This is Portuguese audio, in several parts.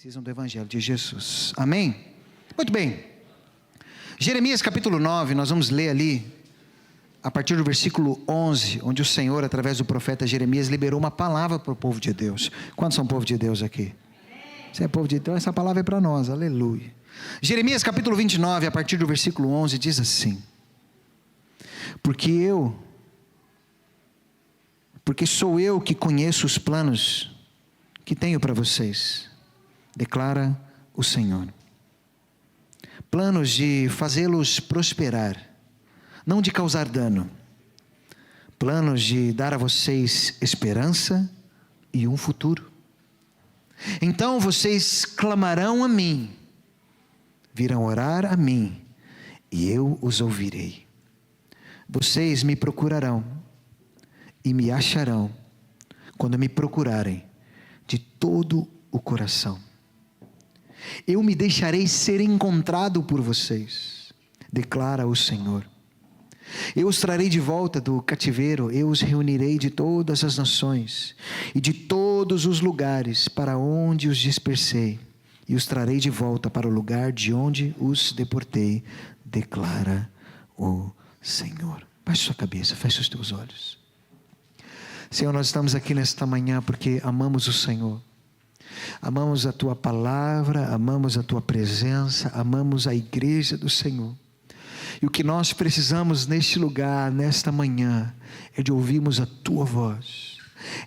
precisam do Evangelho de Jesus. Amém? Muito bem. Jeremias capítulo 9, nós vamos ler ali, a partir do versículo 11, onde o Senhor, através do profeta Jeremias, liberou uma palavra para o povo de Deus. Quantos são povo de Deus aqui? Você é povo de Deus, essa palavra é para nós, aleluia. Jeremias capítulo 29, a partir do versículo 11, diz assim: Porque sou eu que conheço os planos que tenho para vocês, declara o Senhor. Planos de fazê-los prosperar, não de causar dano. Planos de dar a vocês esperança e um futuro. Então vocês clamarão a mim, virão orar a mim, e eu os ouvirei. Vocês me procurarão e me acharão quando me procurarem de todo o coração. Eu me deixarei ser encontrado por vocês, declara o Senhor. Eu os trarei de volta do cativeiro, eu os reunirei de todas as nações e de todos os lugares para onde os dispersei, e os trarei de volta para o lugar de onde os deportei, declara o Senhor. Baixe sua cabeça, feche os teus olhos. Senhor, nós estamos aqui nesta manhã porque amamos o Senhor. Amamos a Tua palavra, amamos a Tua presença, amamos a igreja do Senhor. E o que nós precisamos neste lugar, nesta manhã, é de ouvirmos a Tua voz,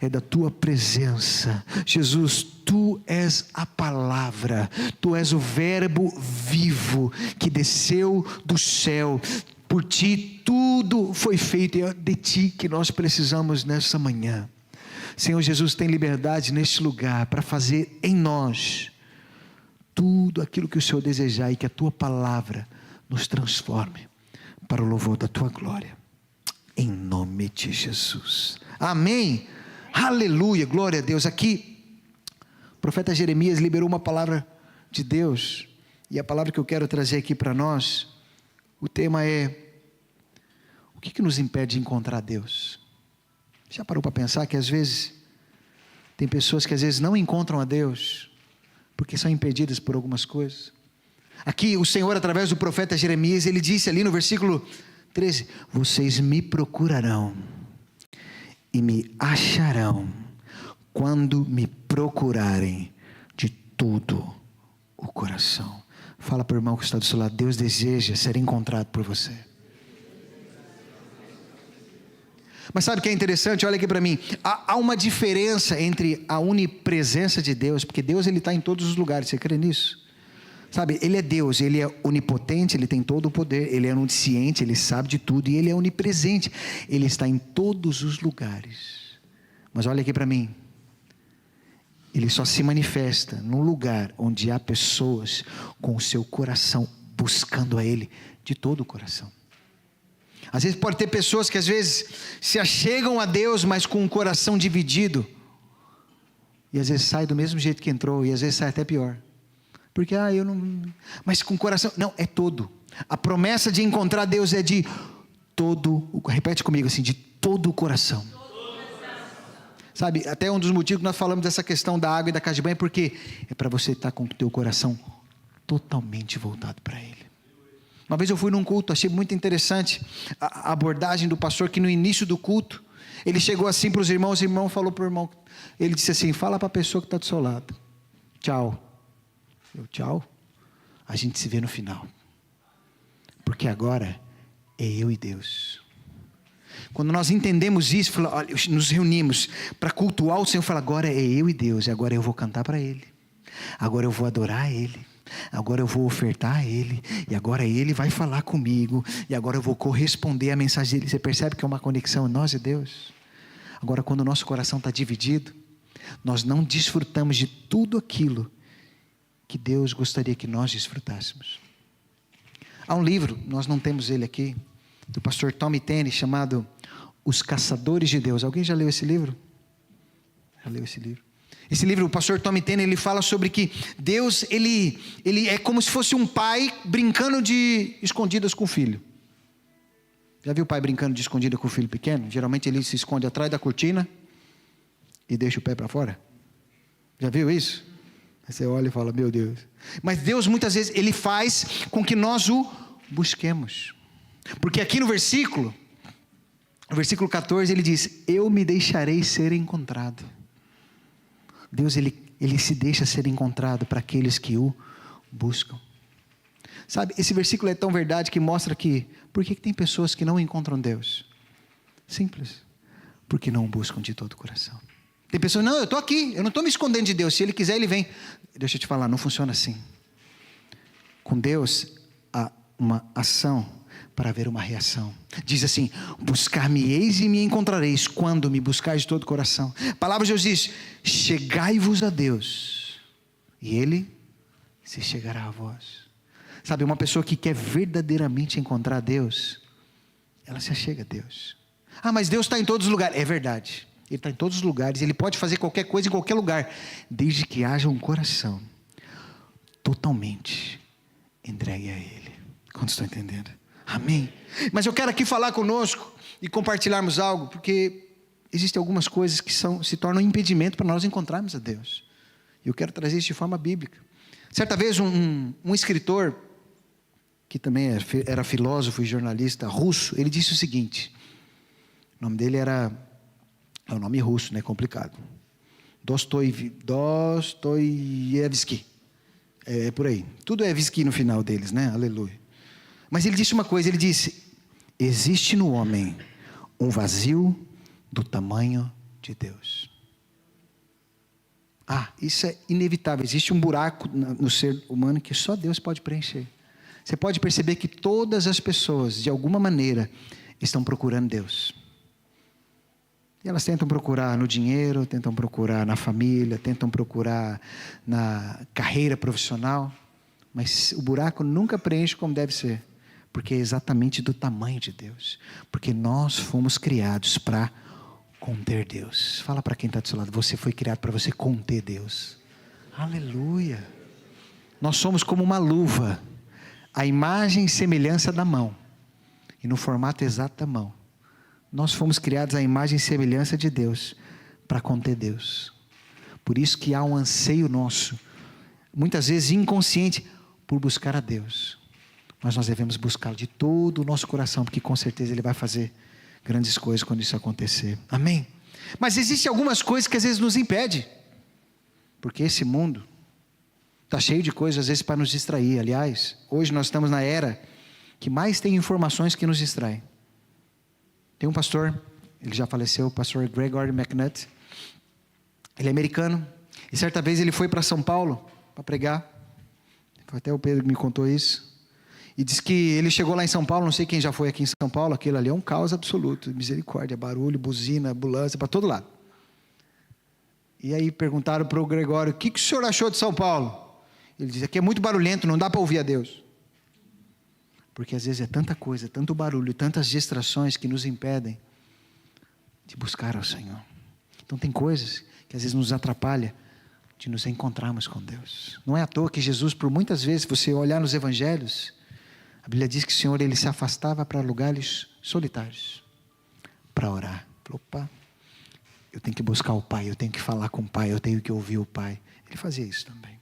é da Tua presença. Jesus, Tu és a palavra, Tu és o verbo vivo que desceu do céu. Por Ti tudo foi feito, e é de Ti que nós precisamos nesta manhã. Senhor Jesus, tem liberdade neste lugar para fazer em nós tudo aquilo que o Senhor desejar, e que a Tua palavra nos transforme para o louvor da Tua glória, em nome de Jesus, amém, aleluia, glória a Deus. Aqui o profeta Jeremias liberou uma palavra de Deus, e a palavra que eu quero trazer aqui para nós, o tema é: o que nos impede de encontrar Deus? Já parou para pensar que às vezes tem pessoas que às vezes não encontram a Deus porque são impedidas por algumas coisas? Aqui o Senhor, através do profeta Jeremias, ele disse ali no versículo 13: vocês me procurarão e me acharão quando me procurarem de todo o coração. Fala para o irmão que está do seu lado: Deus deseja ser encontrado por você. Mas sabe o que é interessante? Olha aqui para mim. Há uma diferença entre a onipresença de Deus, porque Deus ele está em todos os lugares. Você crê nisso? Sabe, Ele é Deus, Ele é onipotente, Ele tem todo o poder, Ele é onisciente, Ele sabe de tudo, e Ele é onipresente. Ele está em todos os lugares. Mas olha aqui para mim. Ele só se manifesta num lugar onde há pessoas com o seu coração buscando a Ele de todo o coração. Às vezes pode ter pessoas que às vezes se achegam a Deus, mas com o coração dividido, e às vezes sai do mesmo jeito que entrou, e às vezes sai até pior, porque eu não, mas com o coração, não, é todo. A promessa de encontrar Deus é de todo, repete comigo assim, de todo o coração. Sabe, até um dos motivos que nós falamos dessa questão da água e da casa de banho, porque é para você estar com o teu coração totalmente voltado para Ele. Uma vez eu fui num culto, achei muito interessante a abordagem do pastor, que no início do culto, ele chegou assim para os irmãos, o irmão falou para o irmão, ele disse assim: fala para a pessoa que está do seu lado, tchau. Tchau, a gente se vê no final, porque agora é eu e Deus. Quando nós entendemos isso, olha, nos reunimos para cultuar o Senhor, fala: agora é eu e Deus, e agora eu vou cantar para Ele, agora eu vou adorar a Ele, agora eu vou ofertar a Ele, e agora Ele vai falar comigo, e agora eu vou corresponder à mensagem dEle. Você percebe que é uma conexão nós e Deus? Agora, quando o nosso coração está dividido, nós não desfrutamos de tudo aquilo que Deus gostaria que nós desfrutássemos. Há um livro, nós não temos ele aqui, do pastor Tommy Tenney, chamado Os Caçadores de Deus. Alguém já leu esse livro? Já leu esse livro? Esse livro, o pastor Tommy Tenney, ele fala sobre que Deus, ele é como se fosse um pai brincando de escondidas com o filho. Já viu o pai brincando de escondida com o filho pequeno? Geralmente ele se esconde atrás da cortina e deixa o pé para fora. Já viu isso? Aí você olha e fala, meu Deus. Mas Deus muitas vezes, Ele faz com que nós o busquemos. Porque aqui no versículo 14, Ele diz, eu me deixarei ser encontrado. Deus, Ele se deixa ser encontrado para aqueles que o buscam. Sabe, esse versículo é tão verdade que mostra que, por que tem pessoas que não encontram Deus? Simples, porque não o buscam de todo o coração. Tem pessoas, não, eu estou aqui, eu não estou me escondendo de Deus, se Ele quiser Ele vem. Deixa eu te falar, não funciona assim. Com Deus há uma ação para haver uma reação. Diz assim, buscar-me-eis e me encontrareis, quando me buscares de todo o coração. A palavra de Deus diz, chegai-vos a Deus, e Ele se chegará a vós. Sabe, uma pessoa que quer verdadeiramente encontrar Deus, ela se achega a Deus. Ah, mas Deus está em todos os lugares. É verdade, Ele está em todos os lugares. Ele pode fazer qualquer coisa em qualquer lugar, desde que haja um coração totalmente entregue a Ele. Quantos estão entendendo? Amém. Mas eu quero aqui falar conosco e compartilharmos algo, porque existem algumas coisas que se tornam um impedimento para nós encontrarmos a Deus. E eu quero trazer isso de forma bíblica. Certa vez um escritor, que também era filósofo e jornalista russo, ele disse o seguinte, o nome dele é um nome russo, né, complicado, Dostoiévski, é por aí, tudo é Evski no final deles, né, aleluia. Mas ele disse uma coisa, ele disse, existe no homem um vazio do tamanho de Deus. Isso é inevitável, existe um buraco no ser humano que só Deus pode preencher. Você pode perceber que todas as pessoas, de alguma maneira, estão procurando Deus. E elas tentam procurar no dinheiro, tentam procurar na família, tentam procurar na carreira profissional, mas o buraco nunca preenche como deve ser, porque é exatamente do tamanho de Deus, porque nós fomos criados para conter Deus. Fala para quem está do seu lado, você foi criado para você conter Deus. Aleluia. Nós somos como uma luva, a imagem e semelhança da mão, e no formato exato da mão. Nós fomos criados à imagem e semelhança de Deus, para conter Deus. Por isso que há um anseio nosso, muitas vezes inconsciente, por buscar a Deus. Mas nós devemos buscá-lo de todo o nosso coração, porque com certeza Ele vai fazer grandes coisas quando isso acontecer. Amém? Mas existem algumas coisas que às vezes nos impedem, porque esse mundo está cheio de coisas às vezes para nos distrair. Aliás, hoje nós estamos na era que mais tem informações que nos distraem. Tem um pastor, ele já faleceu, o pastor Gregory McNutt. Ele é americano, e certa vez ele foi para São Paulo para pregar. Foi até o Pedro que me contou isso. E diz que ele chegou lá em São Paulo, não sei quem já foi aqui em São Paulo, aquilo ali é um caos absoluto, misericórdia, barulho, buzina, ambulância, para todo lado. E aí perguntaram para o Gregório, o que o senhor achou de São Paulo? Ele diz, aqui é muito barulhento, não dá para ouvir a Deus. Porque às vezes é tanta coisa, tanto barulho, tantas distrações que nos impedem de buscar ao Senhor. Então tem coisas que às vezes nos atrapalham de nos encontrarmos com Deus. Não é à toa que Jesus, por muitas vezes, se você olhar nos evangelhos, a Bíblia diz que o Senhor, Ele se afastava para lugares solitários, para orar. Opa, eu tenho que buscar o Pai, eu tenho que falar com o Pai, eu tenho que ouvir o Pai. Ele fazia isso também.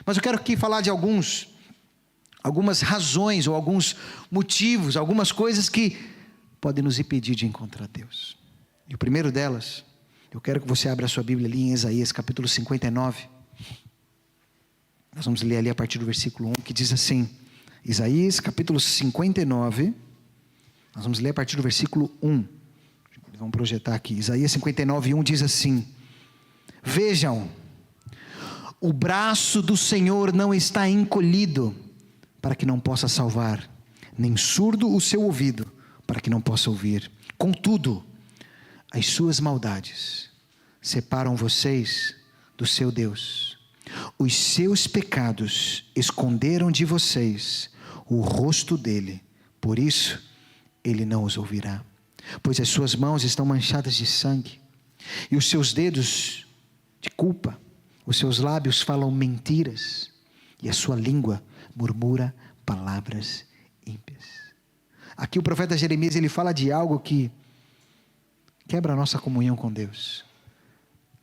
Mas eu quero aqui falar de algumas razões, ou alguns motivos, algumas coisas que podem nos impedir de encontrar Deus. E o primeiro delas, eu quero que você abra a sua Bíblia ali em Isaías capítulo 59. Nós vamos ler ali a partir do versículo 1, que diz assim, Isaías capítulo 59, nós vamos ler a partir do versículo 1. Vamos projetar aqui, Isaías 59, 1 diz assim, vejam, o braço do Senhor não está encolhido, para que não possa salvar, nem surdo o seu ouvido, para que não possa ouvir. Contudo, as suas maldades separam vocês do seu Deus. Os seus pecados esconderam de vocês o rosto dele, por isso ele não os ouvirá. Pois as suas mãos estão manchadas de sangue, e os seus dedos de culpa, os seus lábios falam mentiras, e a sua língua murmura palavras ímpias. Aqui o profeta Jeremias, ele fala de algo que quebra a nossa comunhão com Deus,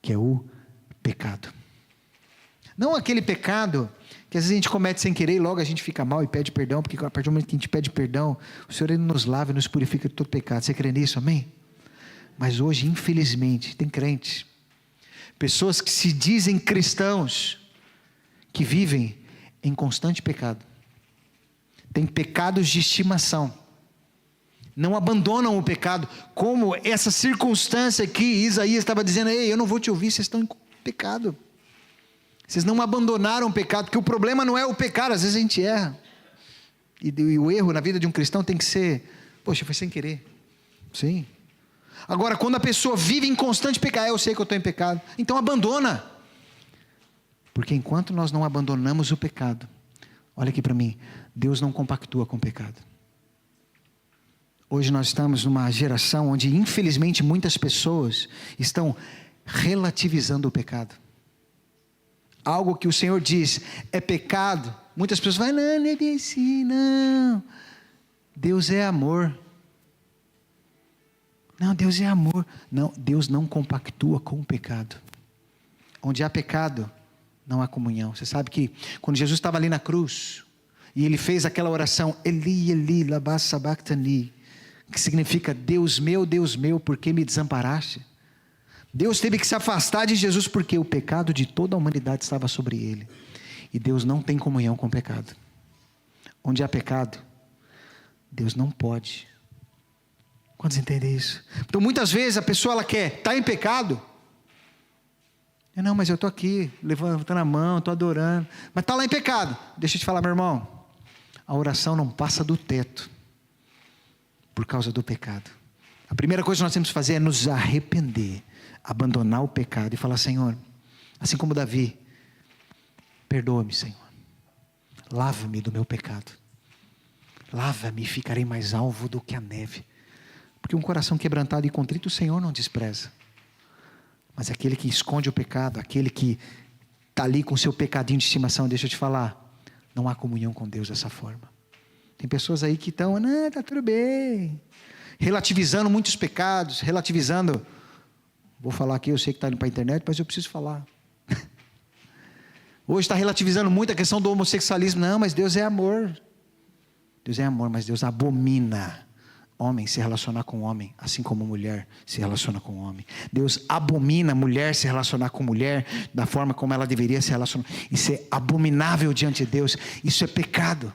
que é o pecado. Não aquele pecado que às vezes a gente comete sem querer e logo a gente fica mal e pede perdão, porque a partir do momento que a gente pede perdão, o Senhor Ele nos lava e nos purifica de todo pecado. Você crê nisso, amém? Mas hoje, infelizmente, tem crentes, pessoas que se dizem cristãos, que vivem em constante pecado. Tem pecados de estimação. Não abandonam o pecado, como essa circunstância que Isaías estava dizendo: ei, eu não vou te ouvir, vocês estão em pecado. Vocês não abandonaram o pecado, porque o problema não é o pecado, às vezes a gente erra. E o erro na vida de um cristão tem que ser: poxa, foi sem querer. Sim. Agora, quando a pessoa vive em constante pecado: eu sei que eu estou em pecado, então abandona. Porque enquanto nós não abandonamos o pecado, olha aqui para mim, Deus não compactua com o pecado. Hoje nós estamos numa geração onde infelizmente muitas pessoas estão relativizando o pecado. Algo que o Senhor diz é pecado, muitas pessoas falam: não, não é bem assim, não. Deus é amor. Não, Deus é amor. Não, Deus não compactua com o pecado. Onde há pecado, não há comunhão. Você sabe que quando Jesus estava ali na cruz, e Ele fez aquela oração: Eli, Eli, lama sabachthani, que significa: Deus meu, por que me desamparaste? Deus teve que se afastar de Jesus porque o pecado de toda a humanidade estava sobre Ele. E Deus não tem comunhão com o pecado. Onde há pecado, Deus não pode. Quantos entendem isso? Então muitas vezes a pessoa ela quer estar em pecado. Não, mas eu estou aqui, levantando a mão, estou adorando. Mas está lá em pecado. Deixa eu te falar, meu irmão. A oração não passa do teto por causa do pecado. A primeira coisa que nós temos que fazer é nos arrepender, abandonar o pecado e falar: Senhor, assim como Davi, perdoa-me, Senhor, lava-me do meu pecado, lava-me e ficarei mais alvo do que a neve. Porque um coração quebrantado e contrito o Senhor não despreza. Mas aquele que esconde o pecado, aquele que está ali com o seu pecadinho de estimação, deixa eu te falar, não há comunhão com Deus dessa forma. Tem pessoas aí que estão: não, está tudo bem, relativizando muitos pecados, relativizando. Vou falar aqui, eu sei que está indo para a internet, mas eu preciso falar. Hoje está relativizando muito a questão do homossexualismo. Não, mas Deus é amor. Deus é amor, mas Deus abomina homem se relacionar com homem, assim como mulher se relaciona com homem. Deus abomina mulher se relacionar com mulher da forma como ela deveria se relacionar. Isso é abominável diante de Deus. Isso é pecado.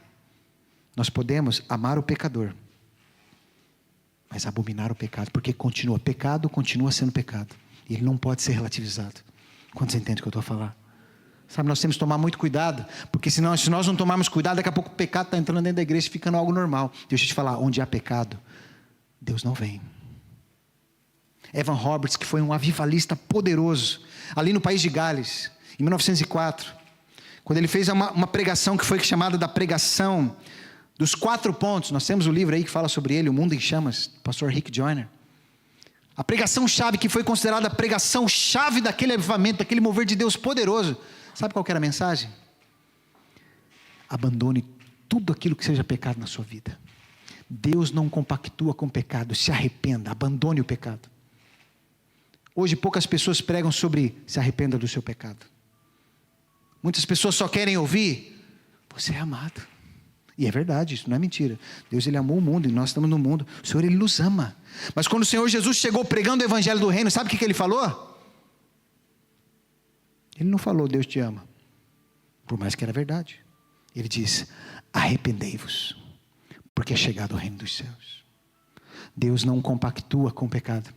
Nós podemos amar o pecador, mas abominar o pecado, porque pecado continua sendo pecado, e ele não pode ser relativizado. Quantos entendem o que eu estou a falar? Sabe, nós temos que tomar muito cuidado, porque se nós não tomarmos cuidado, daqui a pouco o pecado está entrando dentro da igreja e ficando algo normal. Deixa eu te falar, onde há pecado, Deus não vem. Evan Roberts, que foi um avivalista poderoso, ali no país de Gales, em 1904, quando ele fez uma pregação que foi chamada da pregação dos 4 pontos. Nós temos o livro aí que fala sobre ele, O Mundo em Chamas, do pastor Rick Joyner. A pregação chave, que foi considerada a pregação chave daquele avivamento, daquele mover de Deus poderoso. Sabe qual que era a mensagem? Abandone tudo aquilo que seja pecado na sua vida. Deus não compactua com o pecado. Se arrependa, abandone o pecado. Hoje poucas pessoas pregam sobre se arrependa do seu pecado. Muitas pessoas só querem ouvir: você é amado. E é verdade, isso não é mentira. Deus, Ele amou o mundo e nós estamos no mundo. O Senhor, Ele nos ama. Mas quando o Senhor Jesus chegou pregando o evangelho do reino, sabe o que Ele falou? Ele não falou: Deus te ama, por mais que era verdade. Ele diz: arrependei-vos, porque é chegado o reino dos céus. Deus não compactua com o pecado.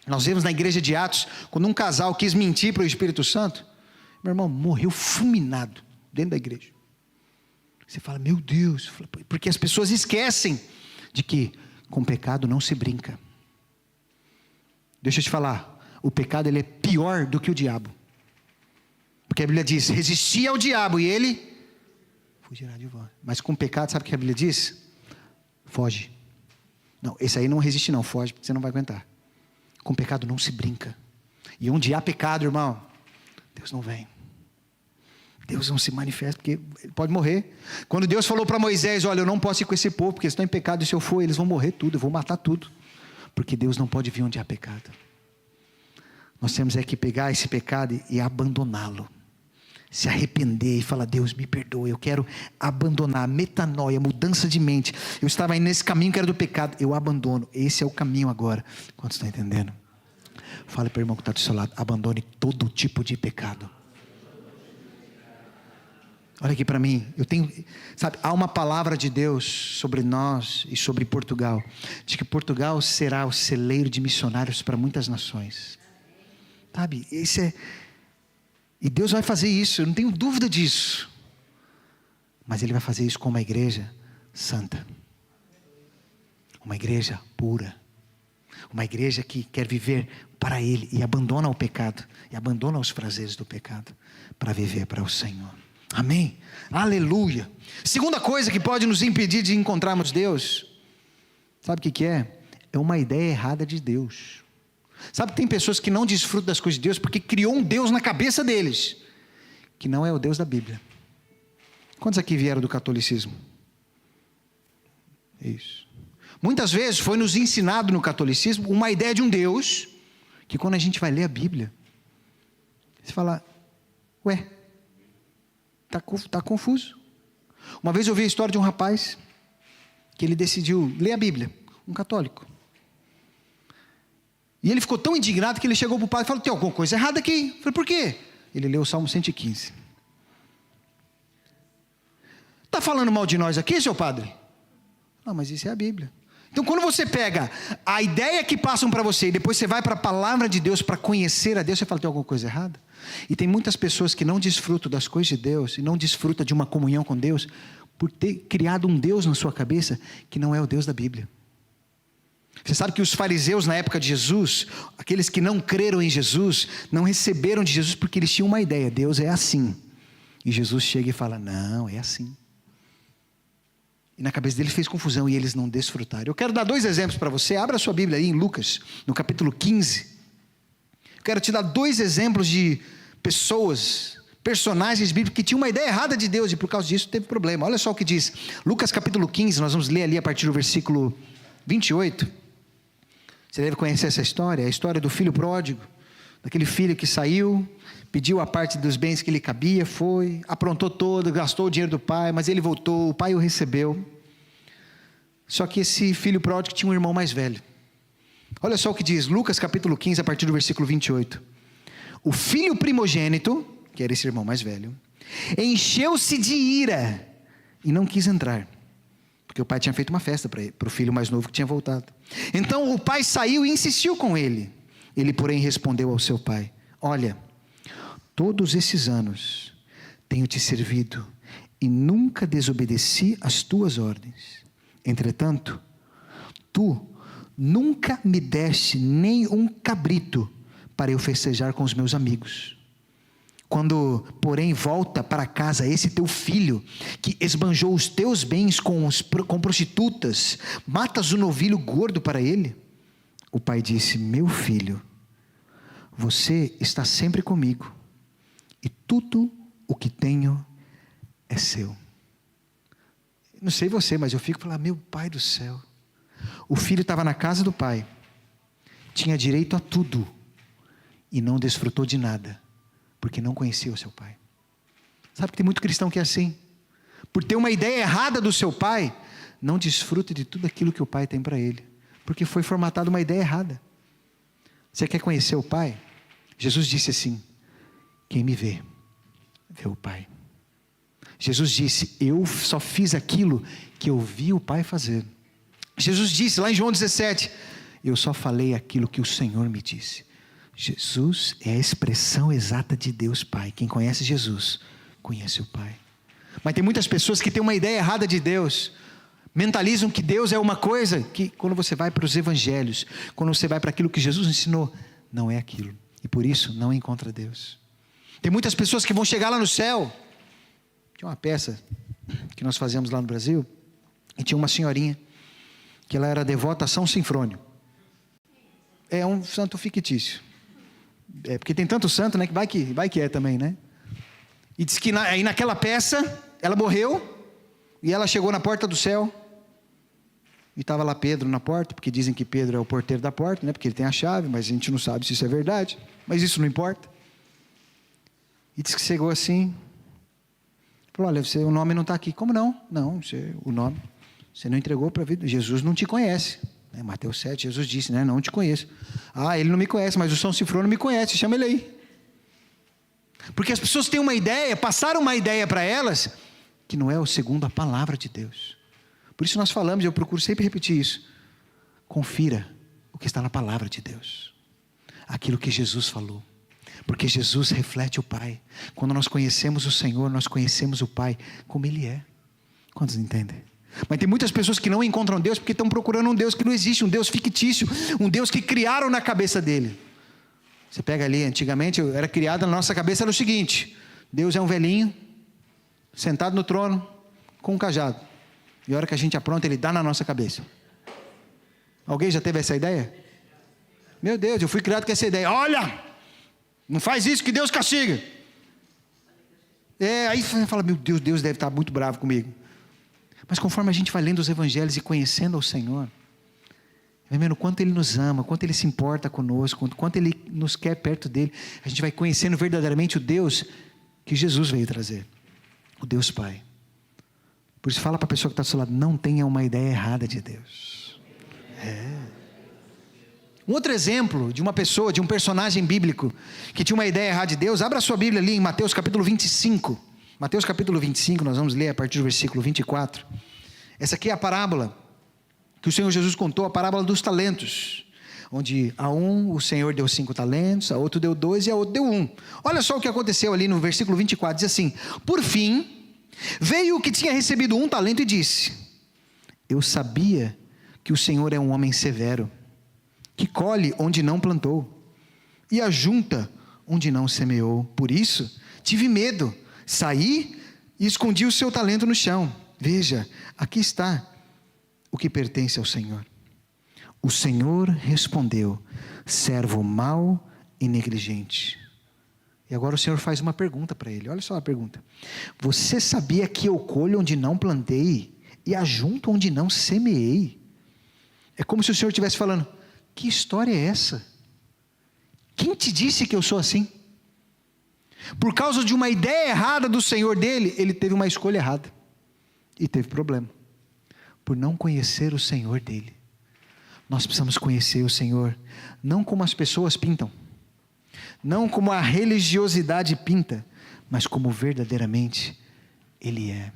Nós vemos na igreja de Atos, quando um casal quis mentir para o Espírito Santo, meu irmão, morreu fulminado dentro da igreja. Você fala: meu Deus, porque as pessoas esquecem de que com o pecado não se brinca. Deixa eu te falar, o pecado ele é pior do que o diabo. Porque a Bíblia diz: resisti ao diabo e ele fugirá de vós. Mas com o pecado, sabe o que a Bíblia diz? Foge. Não, esse aí não resiste não, foge, porque você não vai aguentar. Com o pecado não se brinca. E onde há pecado, irmão, Deus não vem. Deus não se manifesta, porque ele pode morrer. Quando Deus falou para Moisés: olha, eu não posso ir com esse povo, porque eles estão em pecado, e se eu for, eles vão morrer tudo, eu vou matar tudo. Porque Deus não pode vir onde há pecado. Nós temos que pegar esse pecado e abandoná-lo. se arrepender e falar: Deus, me perdoa, eu quero abandonar, metanoia, mudança de mente. Eu estava aí nesse caminho que era do pecado, eu abandono, esse é o caminho agora. Quantos estão entendendo? Fala para o irmão que está do seu lado: abandone todo tipo de pecado. Olha aqui para mim, sabe, há uma palavra de Deus sobre nós e sobre Portugal, de que Portugal será o celeiro de missionários para muitas nações, sabe, e Deus vai fazer isso, eu não tenho dúvida disso, mas Ele vai fazer isso com uma igreja santa, uma igreja pura, uma igreja que quer viver para Ele, e abandona o pecado, e abandona os prazeres do pecado, para viver para o Senhor. Amém? Aleluia. Segunda coisa que pode nos impedir de encontrarmos Deus, sabe o que é? É uma ideia errada de Deus. Sabe que tem pessoas que não desfrutam das coisas de Deus porque criou um Deus na cabeça deles, que não é o Deus da Bíblia. Quantos aqui vieram do catolicismo? Isso. Muitas vezes foi nos ensinado no catolicismo uma ideia de um Deus, que quando a gente vai ler a Bíblia, você fala: ué, está confuso. Uma vez eu vi a história de um rapaz que ele decidiu ler a Bíblia, um católico, e ele ficou tão indignado que ele chegou para o padre e falou: tem alguma coisa errada aqui. Eu falei: por quê? Ele leu o Salmo 115. Está falando mal de nós aqui, seu padre? Não, mas isso é a Bíblia. Então, quando você pega a ideia que passam para você e depois você vai para a palavra de Deus para conhecer a Deus, você fala: tem alguma coisa errada? E tem muitas pessoas que não desfrutam das coisas de Deus e não desfrutam de uma comunhão com Deus por ter criado um Deus na sua cabeça que não é o Deus da Bíblia. Você sabe que os fariseus na época de Jesus, aqueles que não creram em Jesus, não receberam de Jesus porque eles tinham uma ideia: Deus é assim. E Jesus chega e fala: não, é assim. E na cabeça deles fez confusão e eles não desfrutaram. Eu quero dar 2 exemplos para você. Abra a sua Bíblia aí em Lucas, no capítulo 15. Eu quero te dar 2 exemplos de pessoas, personagens bíblicos que tinham uma ideia errada de Deus e por causa disso teve problema. Olha só o que diz Lucas capítulo 15, nós vamos ler ali a partir do versículo 28. Você deve conhecer essa história, a história do filho pródigo, daquele filho que saiu, pediu a parte dos bens que lhe cabia, foi, aprontou todo, gastou o dinheiro do pai, mas ele voltou, o pai o recebeu. Só que esse filho pródigo tinha um irmão mais velho. Olha só o que diz Lucas capítulo 15, a partir do versículo 28. O filho primogênito, que era esse irmão mais velho, encheu-se de ira e não quis entrar, porque o pai tinha feito uma festa para o filho mais novo que tinha voltado. Então o pai saiu e insistiu com ele. Ele, porém, respondeu ao seu pai: olha, todos esses anos tenho te servido e nunca desobedeci às tuas ordens. Entretanto, tu nunca me deste nem um cabrito para eu festejar com os meus amigos. Quando, porém, volta para casa esse teu filho, que esbanjou os teus bens com prostitutas, matas o novilho gordo para ele? O pai disse: meu filho, você está sempre comigo, e tudo o que tenho é seu. Não sei você, mas eu fico falando: meu pai do céu. O filho estava na casa do pai, tinha direito a tudo, e não desfrutou de nada, porque não conhecia o seu pai. Sabe que tem muito cristão que é assim, por ter uma ideia errada do seu pai, não desfruta de tudo aquilo que o pai tem para ele, porque foi formatada uma ideia errada. Você quer conhecer o pai? Jesus disse assim: quem me vê, vê o pai. Jesus disse: eu só fiz aquilo que eu vi o pai fazer. Jesus disse lá em João 17: eu só falei aquilo que o Senhor me disse. Jesus é a expressão exata de Deus Pai. Quem conhece Jesus, conhece o Pai. Mas tem muitas pessoas que têm uma ideia errada de Deus, mentalizam que Deus é uma coisa que, quando você vai para os evangelhos, quando você vai para aquilo que Jesus ensinou, não é aquilo, e por isso não encontra Deus. Tem muitas pessoas que vão chegar lá no céu. Tinha uma peça que nós fazíamos lá no Brasil, e tinha uma senhorinha que ela era devota a São Sinfrônio. É um santo fictício, porque tem tanto santo, né, que vai que é também, né? E diz que aí naquela peça ela morreu e ela chegou na porta do céu e estava lá Pedro na porta, porque dizem que Pedro é o porteiro da porta, né? Porque ele tem a chave, mas a gente não sabe se isso é verdade, mas isso não importa. E diz que chegou assim Falou, olha, o nome não está aqui. Como não? Não, o nome, você não entregou para a vida. Jesus não te conhece. Mateus 7, Jesus disse, né? Não te conheço. Ele não me conhece, mas o São Cifrão me conhece, chama ele aí. Porque as pessoas têm uma ideia, passaram uma ideia para elas, que não é o segundo a palavra de Deus. Por isso nós falamos, eu procuro sempre repetir isso. Confira o que está na palavra de Deus. Aquilo que Jesus falou. Porque Jesus reflete o Pai. Quando nós conhecemos o Senhor, nós conhecemos o Pai como Ele é. Quantos entendem? Mas tem muitas pessoas que não encontram Deus porque estão procurando um Deus que não existe, um Deus fictício, um Deus que criaram na cabeça dele. Você pega ali, antigamente era criado na nossa cabeça era o seguinte: Deus é um velhinho, sentado no trono, com um cajado. E a hora que a gente apronta, Ele dá na nossa cabeça. Alguém já teve essa ideia? Meu Deus, eu fui criado com essa ideia. Olha, não faz isso que Deus castiga. Aí você fala, meu Deus, Deus deve estar muito bravo comigo. Mas conforme a gente vai lendo os evangelhos e conhecendo o Senhor, vai vendo o quanto Ele nos ama, quanto Ele se importa conosco, quanto Ele nos quer perto dEle, a gente vai conhecendo verdadeiramente o Deus que Jesus veio trazer, o Deus Pai. Por isso fala para a pessoa que está do seu lado, não tenha uma ideia errada de Deus. Um outro exemplo de uma pessoa, de um personagem bíblico, que tinha uma ideia errada de Deus, abra a sua Bíblia ali em Mateus capítulo 25, Mateus capítulo 25, nós vamos ler a partir do versículo 24, essa aqui é a parábola, que o Senhor Jesus contou, a parábola dos talentos, onde a um o Senhor deu 5 talentos, a outro deu 2 e a outro deu 1, olha só o que aconteceu ali no versículo 24, diz assim, por fim, veio o que tinha recebido 1 talento e disse, eu sabia que o Senhor é um homem severo, que colhe onde não plantou, e ajunta onde não semeou, por isso, tive medo, saí e escondi o seu talento no chão, veja, aqui está o que pertence ao Senhor. O Senhor respondeu, servo mau e negligente. E agora o Senhor faz uma pergunta para ele, olha só a pergunta, você sabia que eu colho onde não plantei, e ajunto onde não semeei? É como se o Senhor estivesse falando, que história é essa? Quem te disse que eu sou assim? Por causa de uma ideia errada do Senhor dele, ele teve uma escolha errada. E teve problema. Por não conhecer o Senhor dele. Nós precisamos conhecer o Senhor, não como as pessoas pintam. Não como a religiosidade pinta, mas como verdadeiramente Ele é.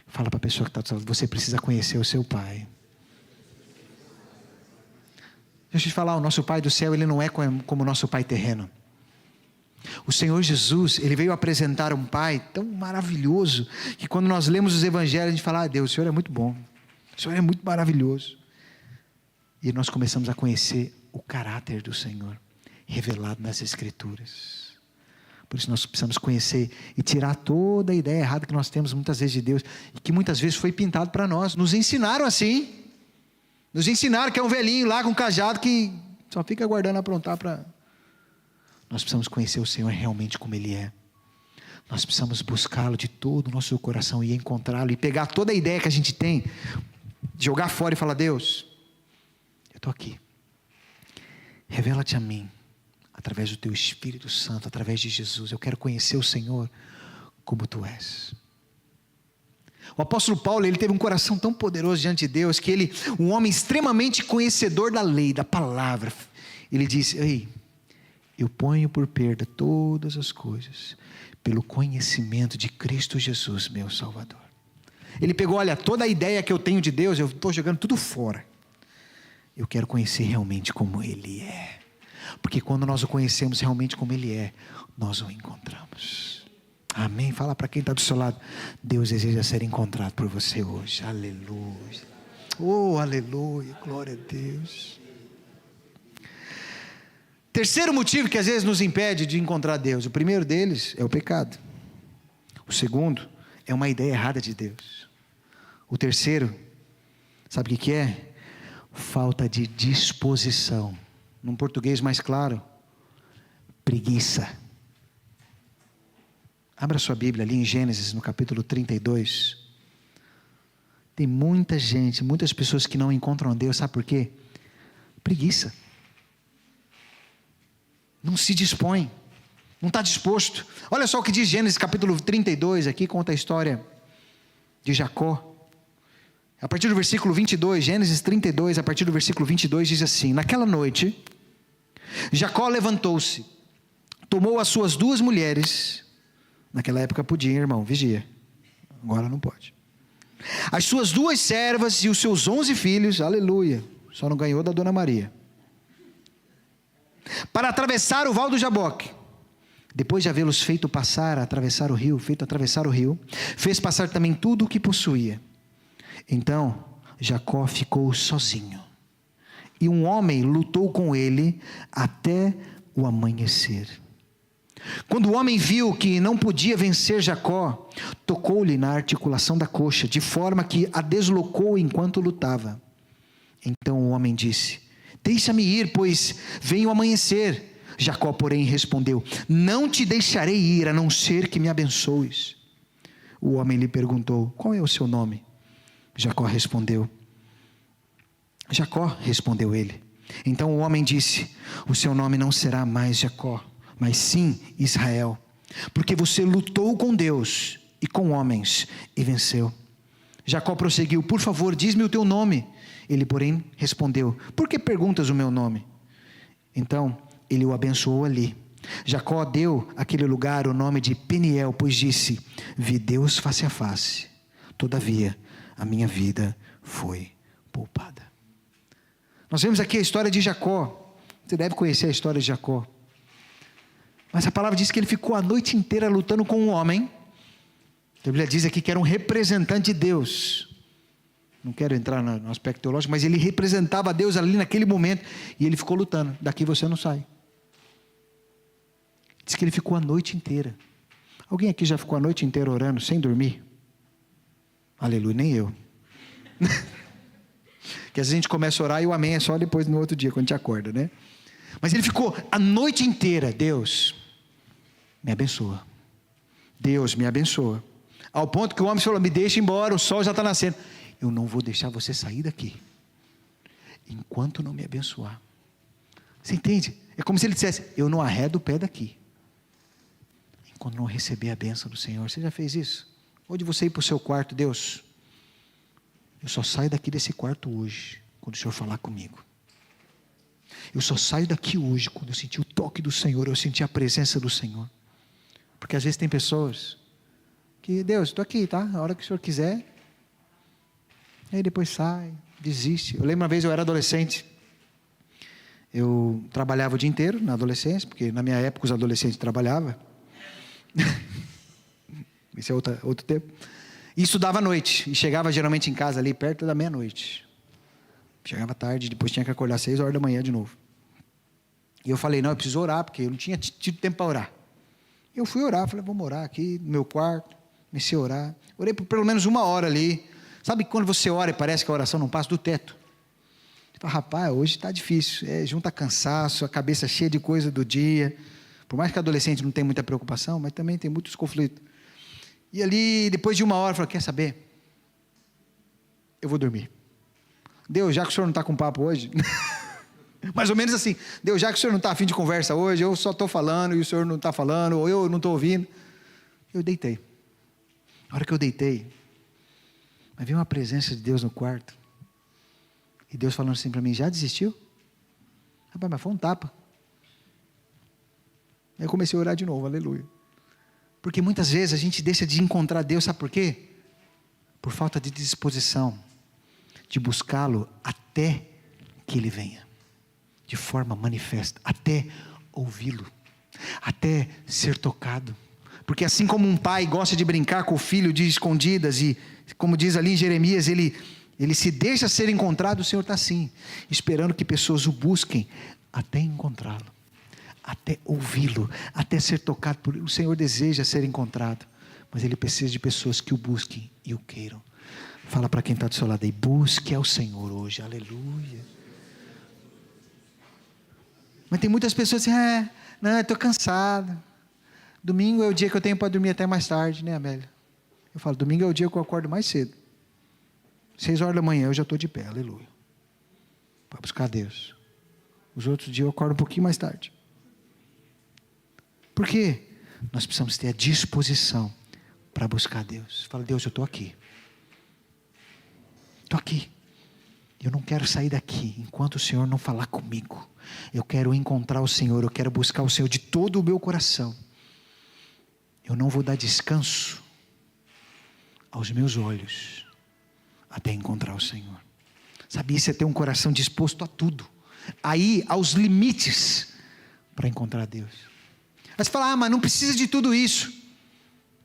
Fala para a pessoa que está do seu lado, você precisa conhecer o seu Pai. Deixa eu te falar, o nosso Pai do céu, Ele não é como o nosso Pai terreno. O Senhor Jesus, Ele veio apresentar um Pai tão maravilhoso, que quando nós lemos os evangelhos, a gente fala, Deus, o Senhor é muito bom, o Senhor é muito maravilhoso. E nós começamos a conhecer o caráter do Senhor, revelado nas Escrituras. Por isso nós precisamos conhecer e tirar toda a ideia errada que nós temos muitas vezes de Deus, e que muitas vezes foi pintado para nós, nos ensinaram assim. Nos ensinaram que é um velhinho lá com um cajado que só fica aguardando aprontar para... Nós precisamos conhecer o Senhor realmente como Ele é. Nós precisamos buscá-lo de todo o nosso coração e encontrá-lo e pegar toda a ideia que a gente tem, jogar fora e falar, Deus, eu estou aqui. Revela-te a mim, através do Teu Espírito Santo, através de Jesus. Eu quero conhecer o Senhor como Tu és. O apóstolo Paulo, ele teve um coração tão poderoso diante de Deus, que ele, um homem extremamente conhecedor da lei, da palavra, ele disse, ei, eu ponho por perda todas as coisas, pelo conhecimento de Cristo Jesus, meu Salvador. Ele pegou, olha, toda a ideia que eu tenho de Deus, eu estou jogando tudo fora. Eu quero conhecer realmente como Ele é. Porque quando nós o conhecemos realmente como Ele é, nós o encontramos. Amém? Fala para quem está do seu lado, Deus deseja ser encontrado por você hoje. Aleluia. Oh, aleluia, glória a Deus. Terceiro motivo que às vezes nos impede de encontrar Deus. O primeiro deles é o pecado. O segundo é uma ideia errada de Deus. O terceiro, sabe o que é? Falta de disposição. Num português mais claro, preguiça. Abra sua Bíblia ali em Gênesis, no capítulo 32. Tem muita gente, muitas pessoas que não encontram Deus, sabe por quê? Preguiça. Não se dispõe. não está disposto. Olha só o que diz Gênesis capítulo 32, aqui conta a história de Jacó. A partir do versículo 22, Gênesis 32, a partir do versículo 22, diz assim: naquela noite, Jacó levantou-se, tomou as suas 2 mulheres, naquela época podia, irmão, vigia, agora não pode, as suas 2 servas e os seus 11 filhos, aleluia, só não ganhou da dona Maria, para atravessar o val do Jaboque. Depois de havê-los feito atravessar o rio, fez passar também tudo o que possuía. Então Jacó ficou sozinho, e um homem lutou com ele até o amanhecer. Quando o homem viu que não podia vencer Jacó, tocou-lhe na articulação da coxa, de forma que a deslocou enquanto lutava. Então o homem disse: deixa-me ir, pois vem o amanhecer. Jacó, porém, respondeu: não te deixarei ir, a não ser que me abençoes. O homem lhe perguntou: qual é o seu nome? Jacó, respondeu ele. Então o homem disse: o seu nome não será mais Jacó, mas sim Israel, porque você lutou com Deus e com homens e venceu. Jacó prosseguiu: por favor, diz-me o teu nome. Ele, porém, respondeu: por que perguntas o meu nome? Então ele o abençoou ali. Jacó deu àquele lugar o nome de Peniel, pois disse: vi Deus face a face, todavia a minha vida foi poupada. Nós vemos aqui a história de Jacó. Você deve conhecer a história de Jacó. Mas a palavra diz que ele ficou a noite inteira lutando com um homem. A Bíblia diz aqui que era um representante de Deus. Não quero entrar no aspecto teológico, mas ele representava Deus ali naquele momento. E ele ficou lutando. Daqui você não sai. Diz que ele ficou a noite inteira. Alguém aqui já ficou a noite inteira orando sem dormir? Aleluia, nem eu. Que às vezes a gente começa a orar e o amém é só depois no outro dia, quando a gente acorda, né? Mas ele ficou a noite inteira: Deus, me abençoa. Deus, me abençoa. Ao ponto que o homem falou: me deixa embora, o sol já está nascendo. Eu não vou deixar você sair daqui enquanto não me abençoar. Você entende? É como se ele dissesse: eu não arredo o pé daqui enquanto não receber a bênção do Senhor. Você já fez isso? Ou de você ir para o seu quarto: Deus, eu só saio daqui desse quarto hoje quando o Senhor falar comigo. Eu só saio daqui hoje quando eu sentir o toque do Senhor, eu sentir a presença do Senhor. Porque às vezes tem pessoas que: Deus, estou aqui, tá? A hora que o Senhor quiser. Aí depois sai, desiste. Eu lembro uma vez, eu era adolescente. Eu trabalhava o dia inteiro na adolescência, porque na minha época os adolescentes trabalhavam. Esse é outro tempo. E estudava à noite. E chegava geralmente em casa ali perto da meia-noite. Chegava tarde, depois tinha que acordar 6 horas da manhã de novo. E eu falei: não, eu preciso orar, porque eu não tinha tido tempo para orar. Eu fui orar, falei: vamos orar aqui no meu quarto. Comecei a orar. Orei por pelo menos 1 hora ali. Sabe quando você ora e parece que a oração não passa do teto? Você fala: rapaz, hoje está difícil. Junta cansaço, a cabeça cheia de coisa do dia. Por mais que adolescente não tenha muita preocupação, mas também tem muitos conflitos. E ali, depois de 1 hora, eu falei: quer saber? Eu vou dormir. Deus, já que o senhor não está com papo hoje... mais ou menos assim: Deus, já que o senhor não está a fim de conversa hoje, eu só estou falando e o senhor não está falando, ou eu não estou ouvindo. Eu deitei. A hora que eu deitei, mas vi uma presença de Deus no quarto. E Deus falando assim para mim: já desistiu? Rapaz, mas foi um tapa. Aí eu comecei a orar de novo, aleluia. Porque muitas vezes a gente deixa de encontrar Deus, sabe por quê? Por falta de disposição de buscá-lo até que Ele venha, de forma manifesta, até ouvi-lo, até ser tocado. Porque assim como um pai gosta de brincar com o filho de escondidas, e como diz ali em Jeremias, ele se deixa ser encontrado, o Senhor está assim, esperando que pessoas o busquem até encontrá-lo, até ouvi-lo, até ser tocado por Ele. O Senhor deseja ser encontrado, mas Ele precisa de pessoas que o busquem e o queiram. Fala para quem está do seu lado aí: busque ao Senhor hoje, aleluia. Mas tem muitas pessoas assim: não, eu estou cansado. Domingo é o dia que eu tenho para dormir até mais tarde, né, Amélia? Eu falo: domingo é o dia que eu acordo mais cedo. 6 horas da manhã eu já estou de pé, aleluia, para buscar Deus. Os outros dias eu acordo um pouquinho mais tarde. Por quê? Nós precisamos ter a disposição para buscar Deus. Fala, Deus, eu estou aqui. Estou aqui. Eu não quero sair daqui enquanto o Senhor não falar comigo. Eu quero encontrar o Senhor, eu quero buscar o Senhor de todo o meu coração. Eu não vou dar descanso aos meus olhos até encontrar o Senhor. Sabe, isso é ter um coração disposto a tudo, aí aos limites para encontrar Deus. Aí você fala, mas não precisa de tudo isso.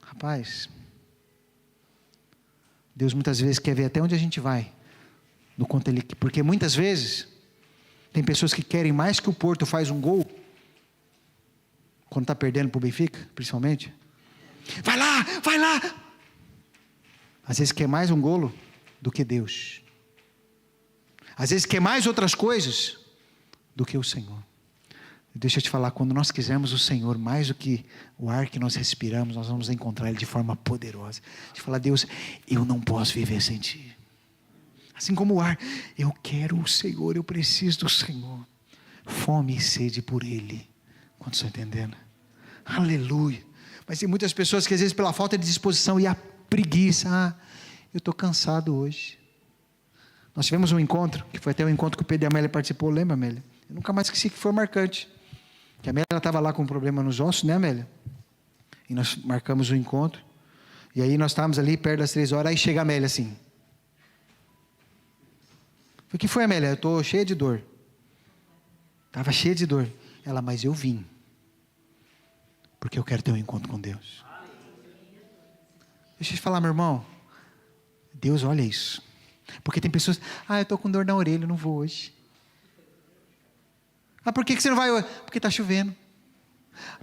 Rapaz, Deus muitas vezes quer ver até onde a gente vai, no quanto Ele, porque muitas vezes tem pessoas que querem mais que o Porto faz um gol, quando está perdendo para o Benfica, principalmente. Vai lá, vai lá. Às vezes quer mais um golo do que Deus. Às vezes quer mais outras coisas do que o Senhor. Deixa eu te falar, quando nós quisermos o Senhor mais do que o ar que nós respiramos, nós vamos encontrar Ele de forma poderosa. Deixa eu falar, Deus, eu não posso viver sem Ti. Assim como o ar, eu quero o Senhor, eu preciso do Senhor. Fome e sede por Ele. Quantos estão entendendo? Aleluia. Mas tem muitas pessoas que às vezes pela falta de disposição e a preguiça, eu estou cansado hoje. Nós tivemos um encontro, que foi até o encontro que o Pedro e a Amélia participou, lembra, Amélia? Eu nunca mais esqueci, que foi marcante. Que a Amélia estava lá com um problema nos ossos, né, Amélia? E nós marcamos o encontro. E aí nós estávamos ali perto das 3 horas, aí chega a Amélia assim. O que foi, Amélia? Eu estou cheia de dor. Estava cheia de dor. Ela, mas eu vim. Porque eu quero ter um encontro com Deus. Deixa eu te falar, meu irmão. Deus olha isso. Porque tem pessoas, eu estou com dor na orelha, eu não vou hoje. Por que você não vai hoje? Porque está chovendo.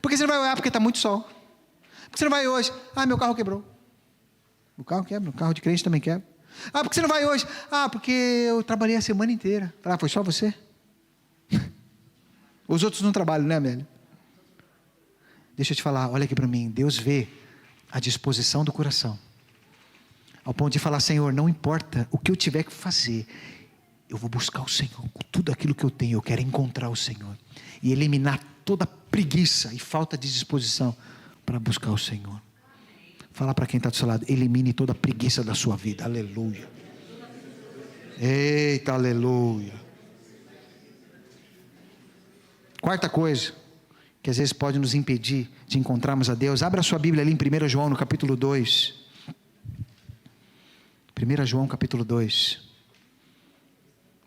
Por que você não vai hoje? Porque está muito sol. Por que você não vai hoje? Meu carro quebrou. O carro quebra, o carro de crente também quebra. Por que você não vai hoje? Porque eu trabalhei a semana inteira. Foi só você? Os outros não trabalham, né, Amélia? Deixa eu te falar, olha aqui para mim. Deus vê a disposição do coração. Ao ponto de falar, Senhor, não importa o que eu tiver que fazer, eu vou buscar o Senhor com tudo aquilo que eu tenho. Eu quero encontrar o Senhor e eliminar toda preguiça e falta de disposição para buscar o Senhor. Fala para quem está do seu lado, elimine toda preguiça da sua vida. Aleluia. Eita, aleluia. Quarta coisa que às vezes pode nos impedir de encontrarmos a Deus. Abra a sua Bíblia ali em 1 João no capítulo 2. 1 João capítulo 2.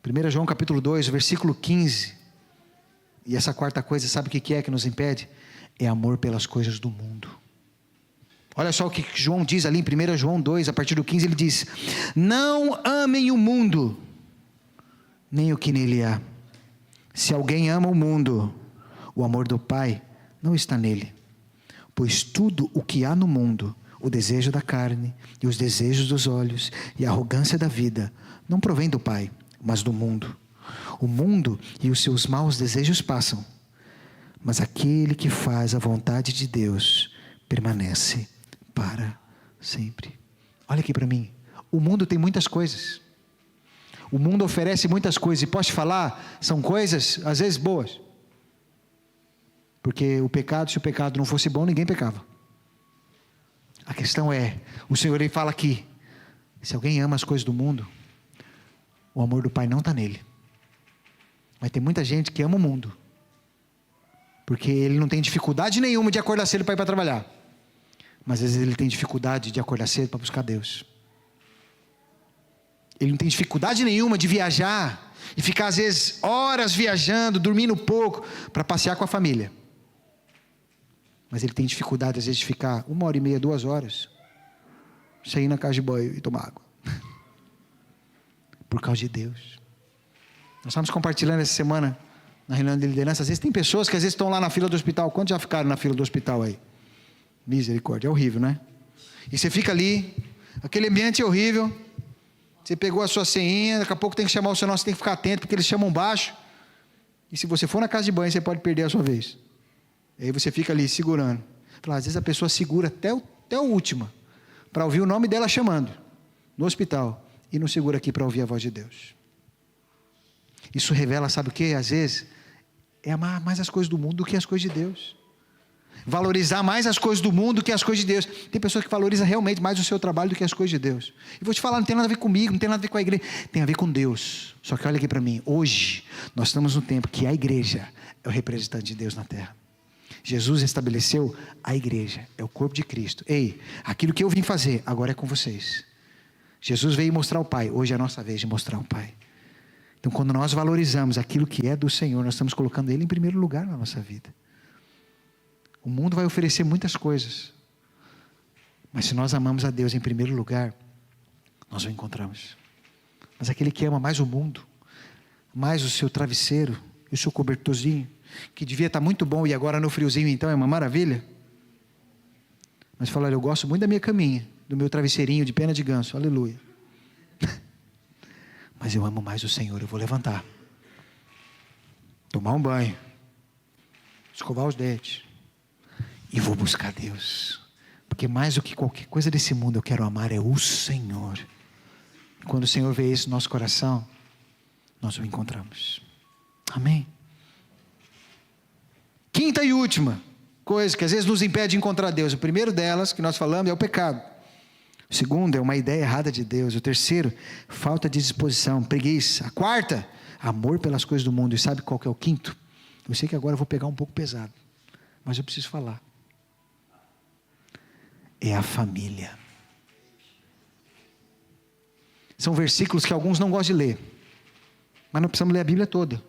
1 João capítulo 2, versículo 15. E essa quarta coisa, sabe o que é que nos impede? É amor pelas coisas do mundo. Olha só o que João diz ali em 1 João 2, a partir do 15, ele diz: não amem o mundo, nem o que nele há. Se alguém ama o mundo, o amor do Pai não está nele. Pois tudo o que há no mundo, o desejo da carne e os desejos dos olhos e a arrogância da vida, não provém do Pai, mas do mundo. O mundo e os seus maus desejos passam, mas aquele que faz a vontade de Deus permanece para sempre. Olha aqui para mim. O mundo tem muitas coisas. O mundo oferece muitas coisas. E posso te falar, são coisas às vezes boas. Porque o pecado, se o pecado não fosse bom, ninguém pecava. A questão é, o Senhor ele fala aqui, se alguém ama as coisas do mundo, o amor do Pai não está nele. Mas tem muita gente que ama o mundo, porque ele não tem dificuldade nenhuma de acordar cedo para ir para trabalhar. Mas às vezes ele tem dificuldade de acordar cedo para buscar Deus. Ele não tem dificuldade nenhuma de viajar e ficar às vezes horas viajando, dormindo pouco, para passear com a família. Mas ele tem dificuldade às vezes de ficar 1h30, 2 horas, sem ir na casa de banho e tomar água. Por causa de Deus. Nós estamos compartilhando essa semana, na reunião de liderança, às vezes tem pessoas que às vezes estão lá na fila do hospital. Quantos já ficaram na fila do hospital aí? Misericórdia, é horrível, né? E você fica ali, aquele ambiente é horrível. Você pegou a sua senha, daqui a pouco tem que chamar o seu nome, você tem que ficar atento, porque eles chamam baixo. E se você for na casa de banho, você pode perder a sua vez. E aí você fica ali segurando. Às vezes a pessoa segura até o último, para ouvir o nome dela chamando, no hospital, e não segura aqui para ouvir a voz de Deus. Isso revela, sabe o que? Às vezes, é amar mais as coisas do mundo do que as coisas de Deus. Valorizar mais as coisas do mundo do que as coisas de Deus. Tem pessoas que valorizam realmente mais o seu trabalho do que as coisas de Deus. E vou te falar, não tem nada a ver comigo, não tem nada a ver com a igreja, tem a ver com Deus. Só que olha aqui para mim, hoje nós estamos no tempo que a igreja é o representante de Deus na terra. Jesus estabeleceu a igreja, é o corpo de Cristo. Ei, aquilo que eu vim fazer, agora é com vocês. Jesus veio mostrar o Pai, hoje é a nossa vez de mostrar o Pai. Então quando nós valorizamos aquilo que é do Senhor, nós estamos colocando Ele em primeiro lugar na nossa vida. O mundo vai oferecer muitas coisas, mas se nós amamos a Deus em primeiro lugar, nós o encontramos. Mas aquele que ama mais o mundo, mais o seu travesseiro, o seu cobertorzinho, que devia estar muito bom e agora no friozinho então é uma maravilha, mas fala, olha, eu gosto muito da minha caminha, do meu travesseirinho de pena de ganso, aleluia, mas eu amo mais o Senhor, eu vou levantar, tomar um banho, escovar os dentes e vou buscar Deus, porque mais do que qualquer coisa desse mundo eu quero amar é o Senhor. Quando o Senhor vê isso no nosso coração, nós o encontramos. Amém? Quinta e última coisa que às vezes nos impede de encontrar Deus. O primeiro delas que nós falamos é o pecado. O segundo é uma ideia errada de Deus. O terceiro, falta de disposição, preguiça. A quarta, amor pelas coisas do mundo. E sabe qual que é o quinto? Eu sei que agora eu vou pegar um pouco pesado, mas eu preciso falar. É a família. São versículos que alguns não gostam de ler, mas não precisamos ler a Bíblia toda,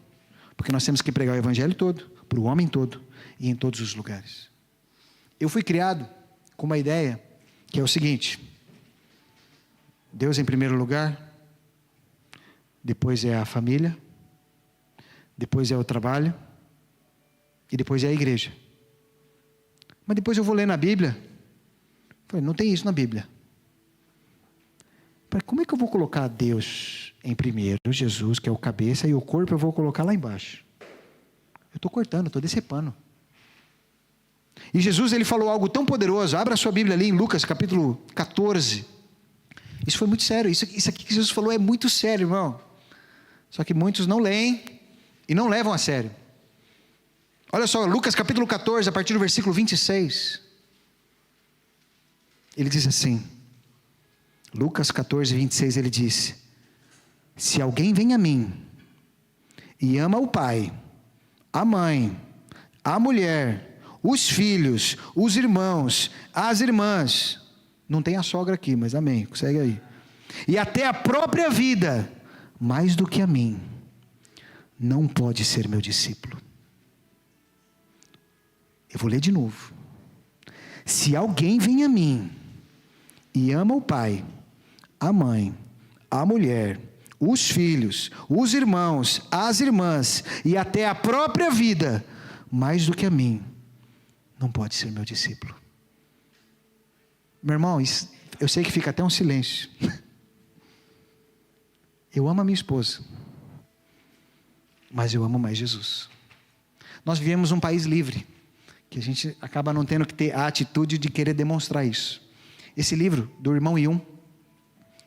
porque nós temos que pregar o Evangelho todo, para o homem todo e em todos os lugares. Eu fui criado com uma ideia que é o seguinte: Deus em primeiro lugar, depois é a família, depois é o trabalho e depois é a igreja. Mas depois eu vou ler na Bíblia, falei, não tem isso na Bíblia. Como é que eu vou colocar Deus em primeiro, Jesus que é o cabeça, e o corpo eu vou colocar lá embaixo? Eu estou cortando, estou decepando. E Jesus, ele falou algo tão poderoso. Abra a sua Bíblia ali em Lucas capítulo 14. Isso foi muito sério. Isso aqui que Jesus falou é muito sério, irmão. Só que muitos não leem e não levam a sério. Olha só, Lucas capítulo 14, a partir do versículo 26. Ele diz assim, Lucas 14, 26, ele disse: se alguém vem a mim e ama o pai, a mãe, a mulher, os filhos, os irmãos, as irmãs, não tem a sogra aqui, mas amém, segue aí, e até a própria vida, mais do que a mim, não pode ser meu discípulo. Eu vou ler de novo. Se alguém vem a mim e ama o pai, a mãe, a mulher, os filhos, os irmãos, as irmãs e até a própria vida, mais do que a mim, não pode ser meu discípulo. Meu irmão, eu sei que fica até um silêncio. Eu amo a minha esposa, mas eu amo mais Jesus. Nós vivemos um país livre, que a gente acaba não tendo que ter a atitude de querer demonstrar isso. Esse livro do irmão Yun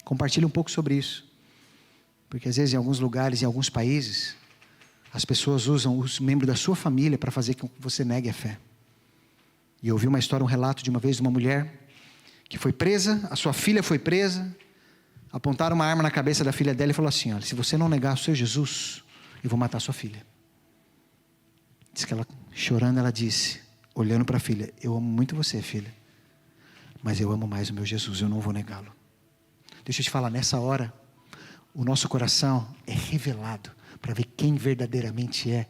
compartilha um pouco sobre isso, porque às vezes em alguns lugares, em alguns países, as pessoas usam os membros da sua família para fazer com que você negue a fé. E eu ouvi uma história, um relato de uma vez de uma mulher que foi presa, a sua filha foi presa, apontaram uma arma na cabeça da filha dela e falou assim: olha, se você não negar o seu Jesus, eu vou matar a sua filha. Diz que ela, chorando, ela disse, olhando para a filha: eu amo muito você, filha, mas eu amo mais o meu Jesus, eu não vou negá-lo. Deixa eu te falar, nessa hora, o nosso coração é revelado para ver quem verdadeiramente é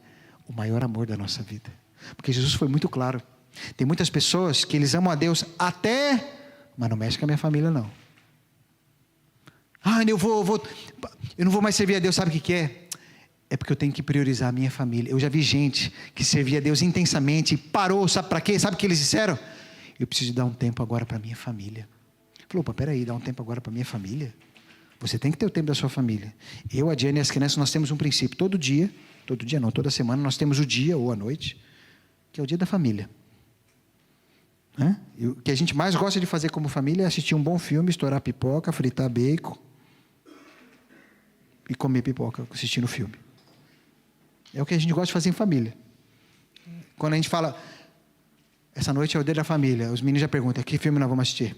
o maior amor da nossa vida. Porque Jesus foi muito claro. Tem muitas pessoas que eles amam a Deus até, mas não mexe com a minha família não. Ah, eu não vou mais servir a Deus, sabe o que é? É porque eu tenho que priorizar a minha família. Eu já vi gente que servia a Deus intensamente e parou, sabe para quê? Sabe o que eles disseram? Eu preciso dar um tempo agora para a minha família. Falou, opa, peraí, dá um tempo agora para a minha família? Você tem que ter o tempo da sua família. Eu, a Diana e as crianças, nós temos um princípio. Toda semana nós temos o dia ou a noite, que é o dia da família. E o que a gente mais gosta de fazer como família é assistir um bom filme, estourar pipoca, fritar bacon e comer pipoca assistindo o filme. É o que a gente gosta de fazer em família. Quando a gente fala, Essa noite é o dia da família. Os meninos já perguntam, que filme nós vamos assistir?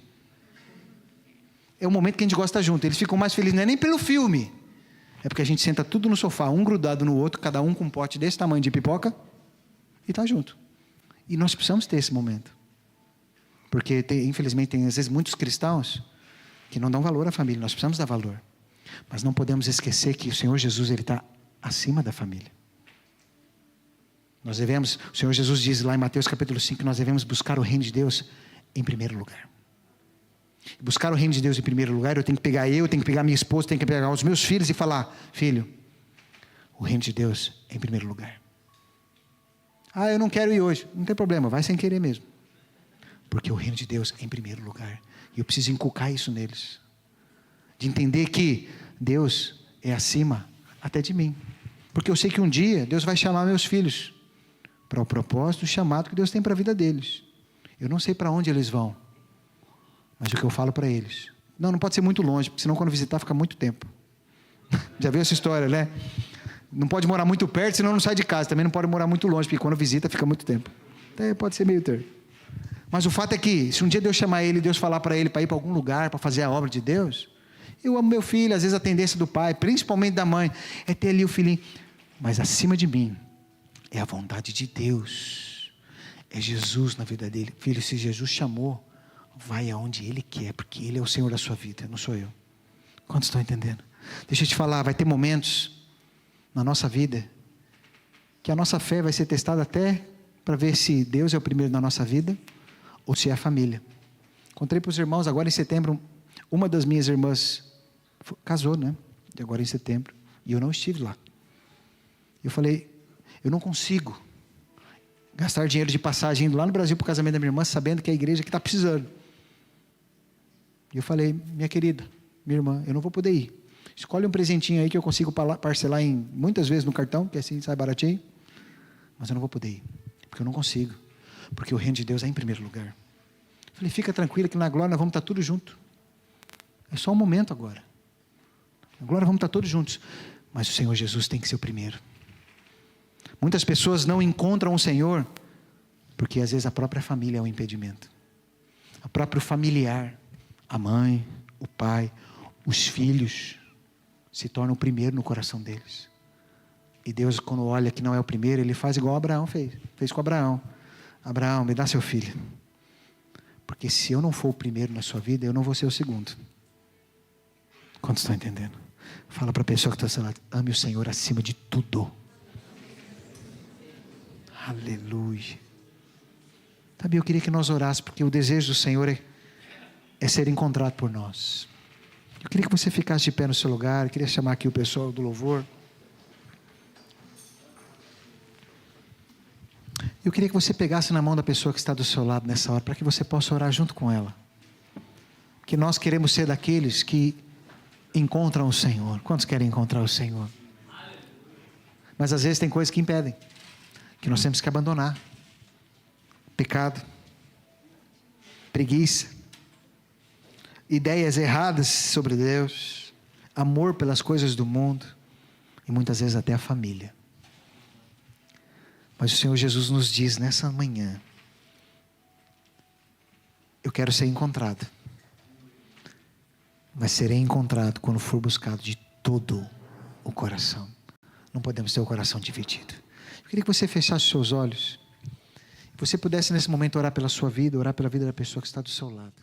É o momento que a gente gosta junto. Eles ficam mais felizes, não é nem pelo filme. É porque a gente senta tudo no sofá, um grudado no outro, cada um com um pote desse tamanho de pipoca, e está junto. E nós precisamos ter esse momento. Porque, infelizmente, tem às vezes muitos cristãos que não dão valor à família. Nós precisamos dar valor. Mas não podemos esquecer que o Senhor Jesus, Ele está acima da família. Nós devemos, o Senhor Jesus diz lá em Mateus capítulo 5, que nós devemos buscar o reino de Deus em primeiro lugar. Buscar o reino de Deus em primeiro lugar, eu tenho que pegar minha esposa, tenho que pegar os meus filhos e falar, filho, o reino de Deus é em primeiro lugar. Eu não quero ir hoje. Não tem problema, vai sem querer mesmo. Porque o reino de Deus é em primeiro lugar. E eu preciso inculcar isso neles. De entender que Deus é acima até de mim. Porque eu sei que um dia Deus vai chamar meus filhos para o propósito, o chamado que Deus tem para a vida deles. Eu não sei para onde eles vão. Mas o que eu falo para eles, não pode ser muito longe, porque senão quando visitar fica muito tempo. Já viu essa história, né? Não pode morar muito perto, senão não sai de casa. Também não pode morar muito longe, porque quando visita fica muito tempo. Então, pode ser meio termo. Mas o fato é que, se um dia Deus chamar ele, Deus falar para ele para ir para algum lugar, para fazer a obra de Deus, eu amo meu filho, às vezes a tendência do pai, principalmente da mãe, é ter ali o filhinho. Mas acima de mim, é a vontade de Deus. É Jesus na vida dele. Filho, se Jesus chamou, vai aonde Ele quer, porque Ele é o Senhor da sua vida, não sou eu. Quantos estão entendendo? Deixa eu te falar, vai ter momentos na nossa vida que a nossa fé vai ser testada até para ver se Deus é o primeiro na nossa vida ou se é a família. Contei para os irmãos agora em setembro, uma das minhas irmãs casou, né? De agora em setembro, e eu não estive lá. Eu falei, eu não consigo gastar dinheiro de passagem indo lá no Brasil para o casamento da minha irmã, sabendo que é a igreja que está precisando. E eu falei, minha querida, minha irmã, eu não vou poder ir. Escolhe um presentinho aí que eu consigo parcelar muitas vezes no cartão, que assim sai baratinho. Mas eu não vou poder ir, porque eu não consigo. Porque o reino de Deus é em primeiro lugar. Eu falei, fica tranquila que na glória nós vamos estar tudo junto. É só um momento agora. Na glória vamos estar todos juntos. Mas o Senhor Jesus tem que ser o primeiro. Muitas pessoas não encontram o Senhor, porque às vezes a própria família é um impedimento. O próprio familiar. A mãe, o pai, os filhos se tornam o primeiro no coração deles. E Deus, quando olha que não é o primeiro, Ele faz igual Abraão fez. Fez com Abraão. Abraão, me dá seu filho. Porque se eu não for o primeiro na sua vida, eu não vou ser o segundo. Quantos estão entendendo? Fala para a pessoa que está ao seu lado, ame o Senhor acima de tudo. Aleluia. Sabe, eu queria que nós orássemos, porque o desejo do Senhor é ser encontrado por nós. Eu queria que você ficasse de pé no seu lugar. Eu queria chamar aqui o pessoal do louvor. Eu queria que você pegasse na mão da pessoa que está do seu lado nessa hora, para que você possa orar junto com ela. Que nós queremos ser daqueles que encontram o Senhor. Quantos querem encontrar o Senhor? Mas às vezes tem coisas que impedem, que nós temos que abandonar. Pecado, preguiça, ideias erradas sobre Deus, amor pelas coisas do mundo e muitas vezes até a família. Mas o Senhor Jesus nos diz nessa manhã, eu quero ser encontrado, mas serei encontrado quando for buscado de todo o coração. Não podemos ter o coração dividido. Eu queria que você fechasse os seus olhos, que você pudesse nesse momento orar pela sua vida, orar pela vida da pessoa que está do seu lado.